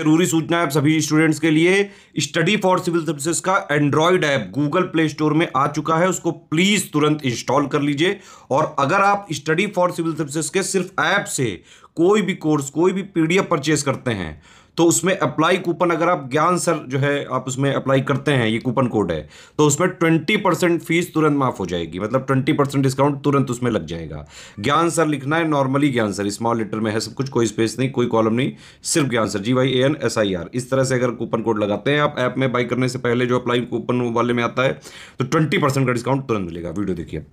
जरूरी सूचना है आप सभी स्टूडेंट्स के लिए। स्टडी फॉर सिविल सर्विसेज का Android app Google play store में आ चुका है, उसको प्लीज तुरंत इंस्टॉल कर लीजिए। और अगर आप स्टडी फॉर सिविल सर्विसेज के सिर्फ ऐप से कोई भी कोर्स, कोई भी पीडीएफ परचेज करते हैं तो उसमें अप्लाई कूपन, अगर आप ज्ञान सर जो है आप उसमें अप्लाई करते हैं, ये कूपन कोड है, तो उसमें 20% फीस तुरंत माफ हो जाएगी। मतलब 20% डिस्काउंट तुरंत उसमें लग जाएगा। ज्ञान सर लिखना है, नॉर्मली ज्ञान सर स्मॉल लेटर में है सब कुछ, कोई स्पेस नहीं, कोई कॉलम नहीं, सिर्फ ज्ञान सर GYANSIR। इस तरह से अगर कूपन कोड लगाते हैं आप ऐप में बाई करने से पहले, जो अप्लाई कूपन वाले में आता है, तो 20% का डिस्काउंट तुरंत मिलेगा। वीडियो देखिए।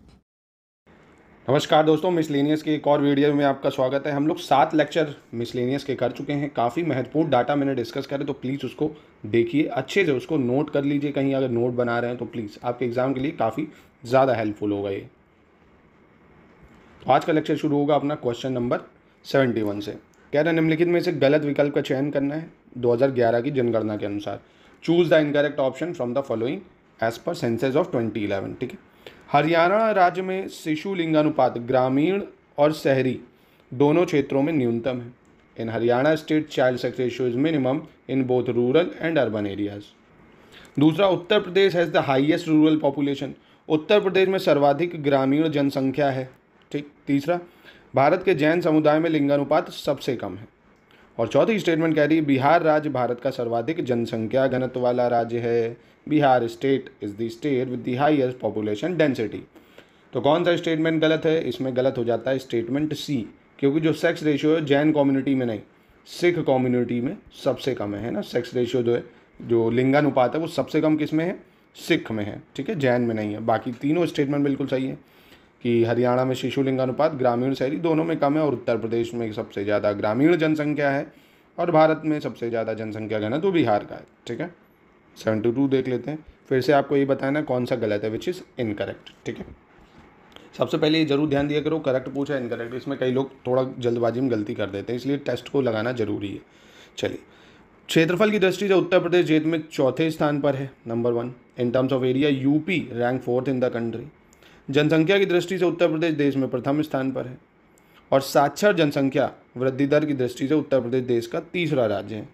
नमस्कार दोस्तों, मिसलेनियस के एक और वीडियो में आपका स्वागत है। हम लोग 7 लेक्चर मिसलेनियस के कर चुके हैं। काफ़ी महत्वपूर्ण डाटा मैंने डिस्कस करें, तो प्लीज़ उसको देखिए, अच्छे से उसको नोट कर लीजिए। कहीं अगर नोट बना रहे हैं तो प्लीज़ आपके एग्ज़ाम के लिए काफ़ी ज़्यादा हेल्पफुल होगा ये। तो आज का लेक्चर शुरू होगा अपना क्वेश्चन नंबर 71 से। कह रहे निम्नलिखित में से गलत विकल्प का चयन करना है 2011 की जनगणना के अनुसार। Choose the incorrect option from the following as per census of 2011। ठीक है। हरियाणा राज्य में शिशु लिंगानुपात ग्रामीण और शहरी दोनों क्षेत्रों में न्यूनतम है। In Haryana state child sex ratio is minimum in both rural and urban areas. दूसरा, Uttar Pradesh has the highest rural population. Uttar Pradesh में सर्वाधिक ग्रामीण जनसंख्या है। ठीक। तीसरा, भारत के जैन समुदाय में लिंगानुपात सबसे कम है। और चौथी स्टेटमेंट कह रही है बिहार राज्य भारत का सर्वाधिक जनसंख्या घनत्व वाला राज्य है। Bihar state is the state with the highest population density. तो कौन सा स्टेटमेंट गलत है? इसमें गलत हो जाता है स्टेटमेंट सी, क्योंकि जो सेक्स रेशियो है जैन कम्युनिटी में नहीं, सिख कम्युनिटी में सबसे कम है ना। सेक्स रेशियो जो है, जो लिंगानुपात है, वो सबसे कम किस में है? सिख में है। ठीक है, जैन में नहीं है। बाकी तीनों स्टेटमेंट बिल्कुल सही है कि हरियाणा में शिशु लिंगानुपात ग्रामीण शहरी दोनों में कम है, और उत्तर प्रदेश में सबसे ज़्यादा ग्रामीण जनसंख्या है, और भारत में सबसे ज़्यादा जनसंख्या घनत्व तो बिहार का है। ठीक है, 72 देख लेते हैं। फिर से आपको ये बताना कौन सा गलत है, विच इज़ इनकरेक्ट। ठीक है, सबसे पहले ये जरूर ध्यान दिया करो, करेक्ट पूछा है इनकरेक्ट, इसमें कई लोग थोड़ा जल्दबाजी में गलती कर देते हैं, इसलिए टेस्ट को लगाना जरूरी है। चलिए, क्षेत्रफल की दृष्टि से उत्तर प्रदेश देश में चौथे स्थान पर है, number 1। In terms of area UP rank 4th in the country. जनसंख्या की दृष्टि से उत्तर प्रदेश देश में प्रथम स्थान पर है। और साक्षर जनसंख्या वृद्धि दर की दृष्टि से उत्तर प्रदेश देश का तीसरा राज्य है।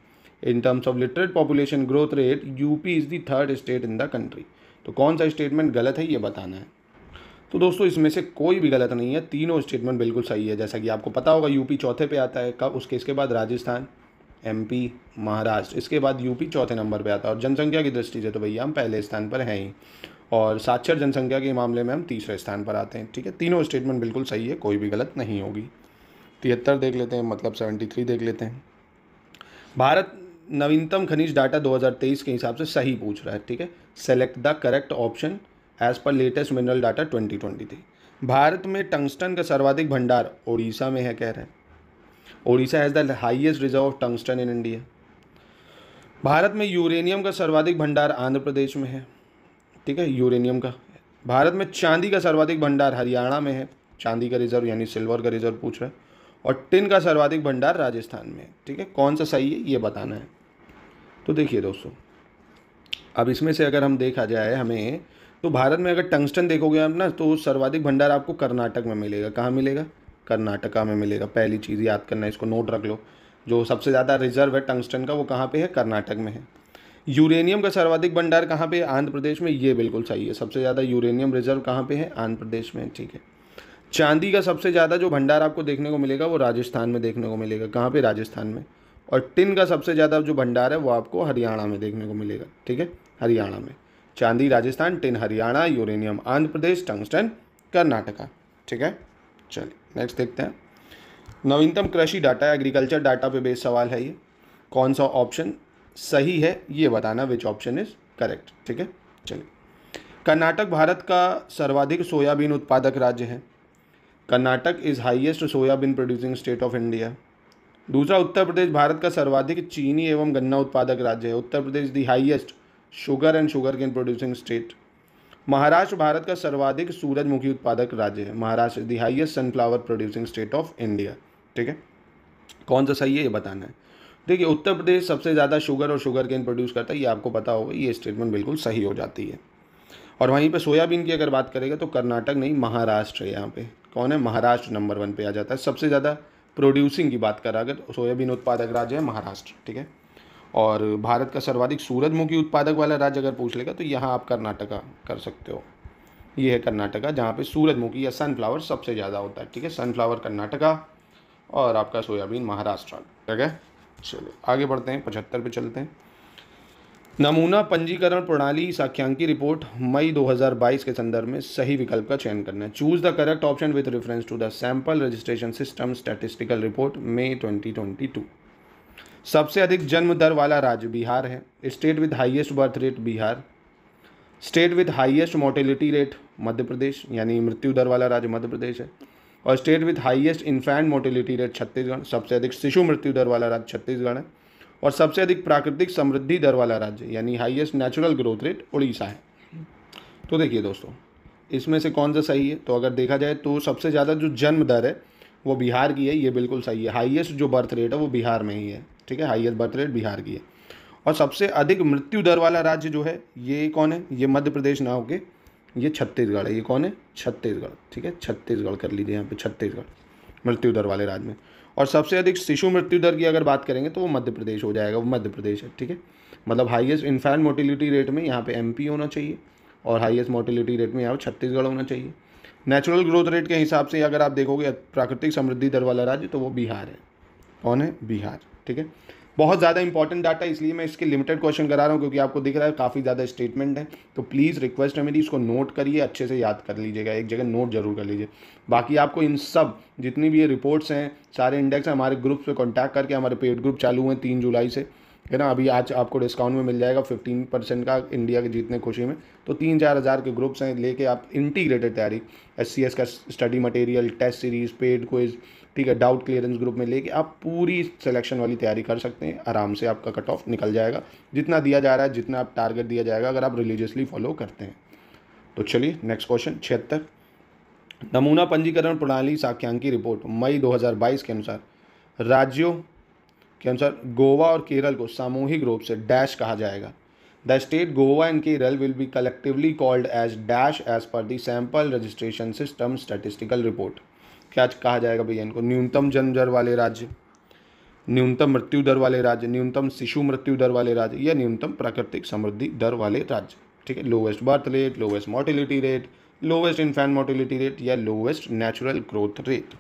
In terms of literate population growth rate UP is the 3rd state in the country. तो कौन सा स्टेटमेंट गलत है ये बताना है। तो दोस्तों इसमें से कोई भी गलत नहीं है, तीनों स्टेटमेंट बिल्कुल सही है। जैसा कि आपको पता होगा यूपी चौथे पे आता है, कब? उसके इसके बाद राजस्थान, MP, महाराष्ट्र, इसके बाद यूपी चौथे नंबर पे आता है। और जनसंख्या की दृष्टि से तो भैया हम पहले स्थान पर हैं ही, और साक्षर जनसंख्या के मामले में हम तीसरे स्थान पर आते हैं। ठीक है, तीनों स्टेटमेंट बिल्कुल सही है, कोई भी गलत नहीं होगी। 73 देख लेते हैं, मतलब 73 देख लेते हैं। भारत नवीनतम खनिज डाटा 2023 के हिसाब से सही पूछ रहा है। ठीक है, select the correct option as per latest mineral data 2023। भारत में टंगस्टन का सर्वाधिक भंडार ओडिशा में है, कह रहे हैं। Odisha has the highest reserve of tungsten in India. Bharat में यूरेनियम का सर्वाधिक भंडार आंध्र प्रदेश में है। ठीक है, यूरेनियम का। भारत में चांदी का सर्वाधिक भंडार हरियाणा में है, चांदी का रिजर्व यानी सिल्वर का रिजर्व पूछ रहा है। और टिन का सर्वाधिक भंडार राजस्थान में है। ठीक है, कौन सा सही है ये बताना है। तो देखिए दोस्तों, अब इसमें से अगर हम देखा जाए हमें, तो भारत में अगर टंगस्टन देखोगे आप ना, तो सर्वाधिक भंडार आपको कर्नाटक में मिलेगा। कहाँ मिलेगा? कर्नाटका में मिलेगा। पहली चीज़ याद करना है, इसको नोट रख लो। जो सबसे ज़्यादा रिजर्व है टंगस्टन का, वो कहाँ पे है? कर्नाटक में है। यूरेनियम का सर्वाधिक भंडार कहाँ पे है? आंध्र प्रदेश में। ये बिल्कुल सही है, सबसे ज़्यादा यूरेनियम रिजर्व कहाँ पे है? आंध्र प्रदेश में। ठीक है, चांदी का सबसे ज़्यादा जो भंडार आपको देखने को मिलेगा वो राजस्थान में देखने को मिलेगा। कहाँ पे? राजस्थान में। और टिन का सबसे ज़्यादा जो भंडार है वो आपको हरियाणा में देखने को मिलेगा। ठीक है, हरियाणा में। चांदी Rajasthan, tin Haryana, uranium Andhra Pradesh, tungsten Karnataka. ठीक है, चलिए नेक्स्ट देखते हैं। नवीनतम कृषि डाटा, एग्रीकल्चर डाटा पे बेस्ड सवाल है ये। कौन सा ऑप्शन सही है ये बताना, विच ऑप्शन इज करेक्ट। ठीक है, चलिए। कर्नाटक भारत का सर्वाधिक सोयाबीन उत्पादक राज्य है। Karnataka is highest soybean producing state of India. दूसरा, उत्तर प्रदेश भारत का सर्वाधिक चीनी एवं गन्ना उत्पादक राज्य है। Uttar Pradesh the highest sugar and sugar cane producing state. Maharashtra Bharat का सर्वाधिक सूरजमुखी उत्पादक राज्य है। Maharashtra the highest sunflower producing state of India. ठीक है, कौन सा सही है ये बताना है। देखिए, उत्तर प्रदेश सबसे ज़्यादा शुगर और शुगर केन प्रोड्यूस करता है, ये आपको पता होगा, ये स्टेटमेंट बिल्कुल सही हो जाती है। और वहीं पे सोयाबीन की अगर बात करेगा तो कर्नाटक नहीं, महाराष्ट्र है। यहाँ पे कौन है? महाराष्ट्र नंबर 1 पे आ जाता है। सबसे ज़्यादा प्रोड्यूसिंग की बात करा अगर सोयाबीन उत्पादक राज्य है महाराष्ट्र। ठीक है, और भारत का सर्वाधिक सूरजमुखी उत्पादक वाला राज्य अगर पूछ लेगा तो यहाँ आप कर्नाटका कर सकते हो। ये है कर्नाटका, जहाँ पे सूरजमुखी या सनफ्लावर सबसे ज़्यादा होता है। ठीक है, सनफ्लावर कर्नाटका और आपका सोयाबीन महाराष्ट्र। ठीक है, चलिए आगे बढ़ते हैं, 75 पे चलते हैं। नमूना पंजीकरण प्रणाली सांख्यिकी रिपोर्ट मई 2022 के संदर्भ में सही विकल्प का चयन करना है। Choose the correct option with reference to the sample registration system statistical report May 2022। सबसे अधिक जन्म दर वाला राज्य बिहार है। State with highest birth rate Bihar. State with highest mortality rate Madhya Pradesh, यानी मृत्यु दर वाला राज्य मध्य प्रदेश है। और state with highest infant mortality rate Chhattisgarh, सबसे अधिक शिशु मृत्यु दर वाला राज्य छत्तीसगढ़ है। और सबसे अधिक प्राकृतिक समृद्धि दर वाला राज्य यानी highest natural growth rate Orissa है। तो देखिए दोस्तों, इसमें से कौन सा सही है? तो अगर देखा जाए तो सबसे ज़्यादा जो जन्म दर है वो बिहार की है, ये बिल्कुल सही है। हाईएस्ट जो बर्थ रेट है वो बिहार में ही है। ठीक है, हाईएस्ट बर्थ रेट बिहार की है। और सबसे अधिक मृत्यु दर वाला राज्य जो है ये कौन है? ये मध्य प्रदेश ना होके ये छत्तीसगढ़ है। ये कौन है? छत्तीसगढ़। ठीक है, छत्तीसगढ़ कर लीजिए यहाँ पे, छत्तीसगढ़ मृत्यु दर वाले राज्य में। और सबसे अधिक शिशु मृत्यु दर की अगर बात करेंगे तो वो मध्य प्रदेश हो जाएगा, वो मध्य प्रदेश है। ठीक है, मतलब हाईएस्ट इन्फेंट मोर्टिलिटी रेट में यहाँ पे एमपी होना चाहिए और हाईएस्ट मोर्टिलिटी रेट में यहाँ छत्तीसगढ़ होना चाहिए। नेचुरल ग्रोथ रेट के हिसाब से अगर आप देखोगे प्राकृतिक समृद्धि दर वाला राज्य तो वो बिहार है। कौन है? बिहार। ठीक है, बहुत ज़्यादा इंपॉर्टेंट डाटा, इसलिए मैं इसके लिमिटेड क्वेश्चन करा रहा हूँ क्योंकि आपको दिख रहा है काफ़ी ज़्यादा स्टेटमेंट है। तो प्लीज़ रिक्वेस्ट है मेरी, इसको नोट करिए, अच्छे से याद कर लीजिएगा, एक जगह नोट जरूर कर लीजिए। बाकी आपको इन सब जितनी भी ये रिपोर्ट्स हैं, सारे इंडेक्स हैं, हमारे ग्रुप पे कॉन्टैक्ट करके, हमारे पेड ग्रुप चालू हैं 3 जुलाई से, है ना। अभी आज आपको डिस्काउंट में मिल जाएगा 15% का इंडिया के जीतने खुशी में। तो 3-4 हज़ार के ग्रुप्स हैं, लेके आप इंटीग्रेटेड तैयारी, SCS का study material, test series, paid quiz, ठीक है, डाउट क्लियरेंस ग्रुप में लेके आप पूरी सिलेक्शन वाली तैयारी कर सकते हैं। आराम से आपका कट ऑफ निकल जाएगा, जितना दिया जा रहा है, जितना आप टारगेट दिया जाएगा, अगर आप रिलीजियसली फॉलो करते हैं। तो चलिए नेक्स्ट क्वेश्चन 76। नमूना पंजीकरण प्रणाली सांख्यिकी रिपोर्ट मई 2022 के अनुसार राज्यों के अनुसार गोवा और केरल को सामूहिक रूप से डैश कहा जाएगा। The state Goa and Kerala will be collectively called as dash as per the sample registration system statistical report. क्या कहा जाएगा भैया इनको? न्यूनतम जन्म दर वाले राज्य, न्यूनतम मृत्यु दर वाले राज्य, न्यूनतम शिशु मृत्यु दर वाले राज्य, या न्यूनतम प्राकृतिक समृद्धि दर वाले राज्य। ठीक है, lowest birth rate, lowest mortality rate, lowest infant mortality rate, या लोवेस्ट नेचुरल ग्रोथ रेट।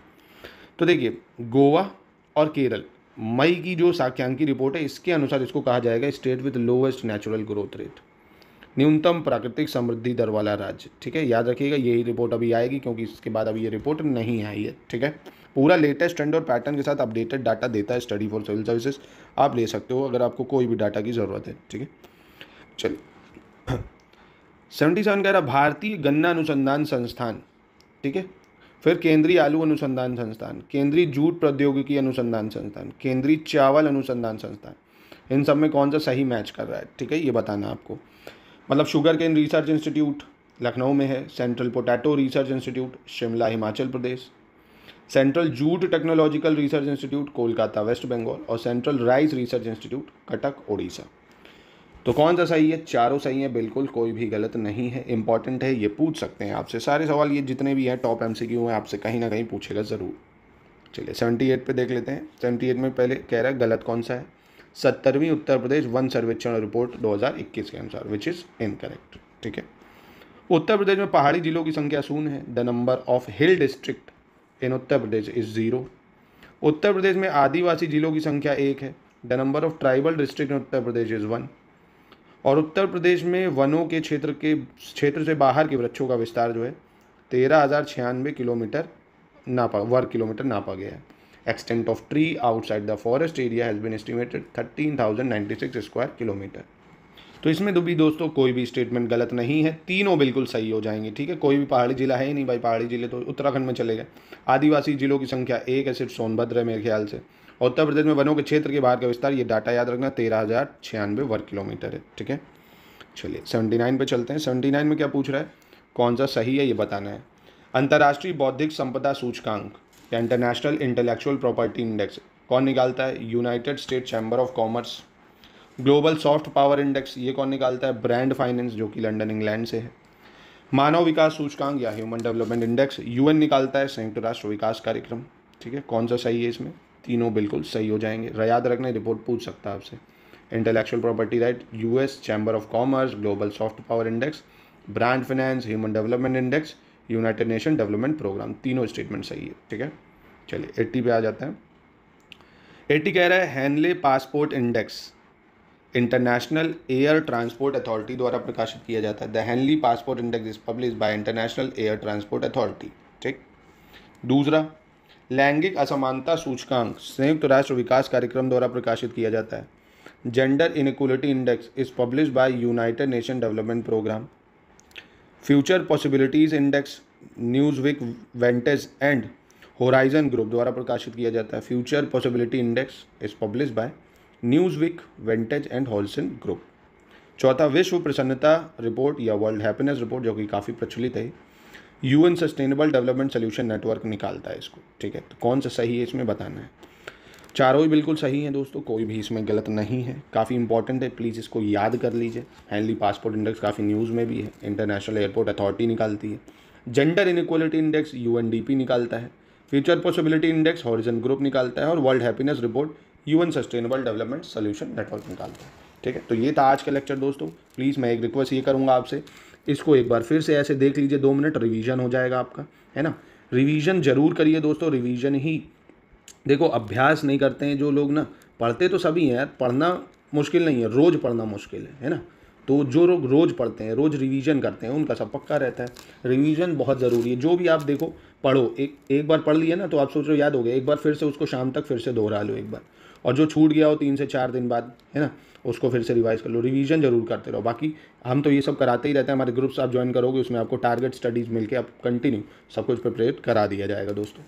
तो देखिए, गोवा और केरल मई की जो सांख्यिकी रिपोर्ट है इसके अनुसार इसको कहा जाएगा state with lowest natural growth rate, न्यूनतम प्राकृतिक समृद्धि दर वाला राज्य। ठीक है, याद रखिएगा यही रिपोर्ट अभी आएगी क्योंकि इसके बाद अभी ये रिपोर्ट नहीं आई है। ठीक है, पूरा लेटेस्ट ट्रेंड और पैटर्न के साथ अपडेटेड डाटा देता है स्टडी फॉर सिविल सर्विसेज, आप ले सकते हो अगर आपको कोई भी डाटा की ज़रूरत है। ठीक है, चलिए 77 कह रहा भारतीय गन्ना अनुसंधान संस्थान, ठीक है, फिर केंद्रीय आलू अनुसंधान संस्थान, केंद्रीय जूट प्रौद्योगिकी अनुसंधान संस्थान, केंद्रीय चावल अनुसंधान संस्थान, इन सब में कौन सा सही मैच कर रहा है? ठीक है, ये बताना आपको। मतलब sugar cane research institute Lucknow में है, central potato research institute Shimla Himachal Pradesh, central jute technological research institute Kolkata West Bengal, और central rice research institute Cuttack Orissa. तो कौन सा सही है? चारों सही है, बिल्कुल कोई भी गलत नहीं है। इंपॉर्टेंट है, ये पूछ सकते हैं आपसे सारे सवाल, ये जितने भी हैं टॉप MCQ हैं, आपसे कहीं ना कहीं पूछेगा ज़रूर। चलिए 78 पे देख लेते हैं। 78 में पहले कह रहा है गलत कौन सा है? 70वीं उत्तर प्रदेश वन सर्वेक्षण रिपोर्ट 2021 के अनुसार, विच इज़ इनकरेक्ट। ठीक है, उत्तर प्रदेश में पहाड़ी जिलों की संख्या 0 है। The number of hill district in Uttar Pradesh is 0। उत्तर प्रदेश में आदिवासी जिलों की संख्या 1 है। The number of tribal district in Uttar Pradesh is 1। और उत्तर प्रदेश में वनों के क्षेत्र से बाहर के वृक्षों का विस्तार जो है 13,096 किलोमीटर वर्ग किलोमीटर नापा गया है। Extent of tree outside the forest area has been estimated 13,096 square kilometre. तो इसमें तो भी दोस्तों कोई भी स्टेटमेंट गलत नहीं है, तीनों बिल्कुल सही हो जाएंगे। ठीक है, कोई भी पहाड़ी जिला है ही नहीं भाई, पहाड़ी जिले तो उत्तराखंड में चले गए। आदिवासी जिलों की संख्या 1 है, सिर्फ सोनभद्र है मेरे ख्याल से। और उत्तर प्रदेश में वनों के क्षेत्र के बाहर का विस्तार, ये डाटा याद रखना, 13,096 वर्ग किलोमीटर है। ठीक है, चलिए 79 पे चलते हैं। 79 में क्या पूछ रहा है? कौन सा सही है ये बताना है। अंतर्राष्ट्रीय बौद्धिक संपदा सूचकांक या इंटरनेशनल इंटेलेक्चुअल प्रॉपर्टी इंडेक्स कौन निकालता है? United state chamber of commerce. Global soft power index ये कौन निकालता है? ब्रांड फाइनेंस, जो कि लंदन इंग्लैंड से है। मानव विकास सूचकांक या ह्यूमन डेवलपमेंट इंडेक्स UN निकालता है, संयुक्त राष्ट्र विकास कार्यक्रम। ठीक है, कौन सा सही है इसमें? तीनों बिल्कुल सही हो जाएंगे। याद रखना, रिपोर्ट पूछ सकता है आपसे। Intellectual property right, US chamber of commerce, global soft power index, brand finance, human development index, United Nation development programme, तीनों स्टेटमेंट सही है। ठीक है, चलिए 80 पे आ जाते हैं। 80 कह रहा है Henle passport index international air transport authority द्वारा प्रकाशित किया जाता है। The Henle passport index is published bye international air transport authority. ठीक। दूसरा, लैंगिक असमानता सूचकांक संयुक्त राष्ट्र विकास कार्यक्रम द्वारा प्रकाशित किया जाता है। Gender inequality index is published by United Nation development Programme. Future possibilities index Newsweek, Vantage and Horizon Group द्वारा प्रकाशित किया जाता है। Future possibility index is published by Newsweek, Vantage and Horizon Group. चौथा, विश्व प्रसन्नता रिपोर्ट या वर्ल्ड हैप्पीनेस रिपोर्ट, जो कि काफ़ी प्रचलित है, UN sustainable development solution network निकालता है इसको। ठीक है, तो कौन सा सही है इसमें बताना है। चारों ही बिल्कुल सही हैं दोस्तों, कोई भी इसमें गलत नहीं है। काफ़ी इंपॉर्टेंट है, प्लीज़ इसको याद कर लीजिए। हैनली पासपोर्ट इंडेक्स काफ़ी न्यूज़ में भी है, इंटरनेशनल एयरपोर्ट अथॉरिटी निकालती है। जेंडर इनइक्वलिटी इंडेक्स यूएनडीपी निकालता है। Future possibility index horizon group निकालता है। और world happiness report UN sustainable development solution network निकालता है। ठीक है, तो ये था आज का लेक्चर दोस्तों। प्लीज़ मैं एक रिक्वेस्ट ये करूँगा आपसे, इसको एक बार फिर से ऐसे देख लीजिए, 2 मिनट रिवीजन हो जाएगा आपका, है ना। रिवीजन जरूर करिए दोस्तों, रिवीजन ही देखो, अभ्यास नहीं करते हैं जो लोग ना, पढ़ते तो सभी हैं यार, पढ़ना मुश्किल नहीं है, रोज़ पढ़ना मुश्किल है ना। तो जो लोग रोज़ पढ़ते हैं, रोज़ रिवीजन करते हैं, उनका सब पक्का रहता है। रिवीजन बहुत ज़रूरी है। जो भी आप देखो पढ़ो, एक बार पढ़ लिया ना तो आप सोच रहे हो याद हो गया, एक बार फिर से उसको शाम तक फिर से दोहरा लो एक बार, और जो छूट गया हो 3 से 4 दिन बाद, है ना, उसको फिर से रिवाइज कर लो। रिवीजन जरूर करते रहो। बाकी हम तो ये सब कराते ही रहते हैं, हमारे ग्रुप्स आप ज्वाइन करोगे, उसमें आपको टारगेट स्टडीज़ मिलके आप कंटिन्यू सब कुछ प्रिपेयर करा दिया जाएगा दोस्तों।